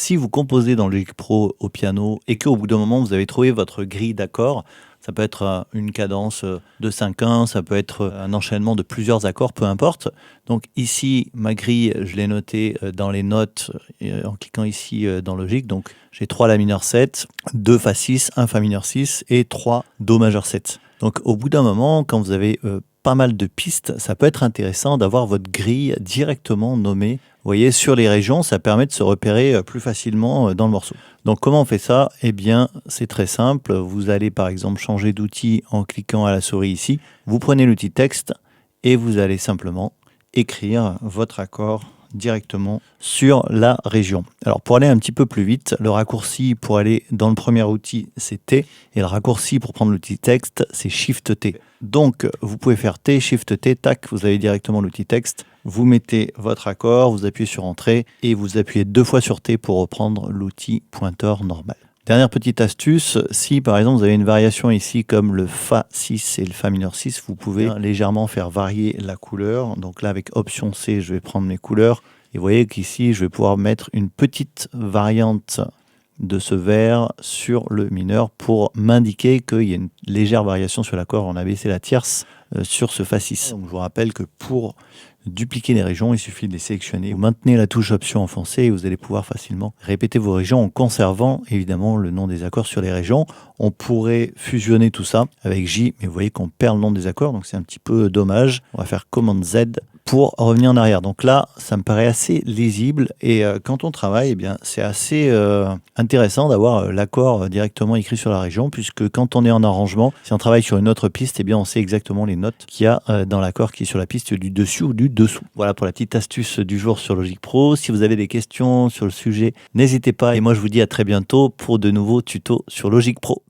Si vous composez dans Logic Pro au piano et qu'au bout d'un moment, vous avez trouvé votre grille d'accords, ça peut être une cadence de 5/1, ça peut être un enchaînement de plusieurs accords, peu importe. Donc ici, ma grille, je l'ai notée dans les notes en cliquant ici dans Logic. Donc j'ai 3 La mineur 7, 2 Fa 6, 1 Fa mineur 6 et 3 Do majeur 7. Donc au bout d'un moment, quand vous avez pas mal de pistes, ça peut être intéressant d'avoir votre grille directement nommée. Vous voyez, sur les régions, ça permet de se repérer plus facilement dans le morceau. Donc comment on fait ça? Eh bien, c'est très simple. Vous allez par exemple changer d'outil en cliquant à la souris ici. Vous prenez l'outil texte et vous allez simplement écrire votre accord directement sur la région. Alors pour aller un petit peu plus vite, le raccourci pour aller dans le premier outil, c'est T, et le raccourci pour prendre l'outil texte, c'est Shift T. Donc vous pouvez faire T, Shift T, tac, vous avez directement l'outil texte, vous mettez votre accord, vous appuyez sur Entrée, et vous appuyez 2 fois sur T pour reprendre l'outil pointeur normal. Dernière petite astuce, si par exemple vous avez une variation ici comme le Fa 6 et le Fa mineur 6, vous pouvez légèrement faire varier la couleur. Donc là avec Option C, je vais prendre mes couleurs. Et vous voyez qu'ici, je vais pouvoir mettre une petite variante de ce vert sur le mineur pour m'indiquer qu'il y a une légère variation sur l'accord. On a baissé la tierce sur ce Fa 6. Donc je vous rappelle que pour dupliquer les régions, il suffit de les sélectionner. Vous maintenez la touche Option enfoncée et vous allez pouvoir facilement répéter vos régions en conservant évidemment le nom des accords sur les régions. On pourrait fusionner tout ça avec J, mais vous voyez qu'on perd le nom des accords, donc c'est un petit peu dommage. On va faire Commande Z pour revenir en arrière. Donc là, ça me paraît assez lisible et quand on travaille, eh bien, c'est assez intéressant d'avoir l'accord directement écrit sur la région, puisque quand on est en arrangement, si on travaille sur une autre piste, eh bien, on sait exactement les notes qu'il y a dans l'accord qui est sur la piste du dessus ou du dessous. Voilà pour la petite astuce du jour sur Logic Pro. Si vous avez des questions sur le sujet, n'hésitez pas et moi je vous dis à très bientôt pour de nouveaux tutos sur Logic Pro.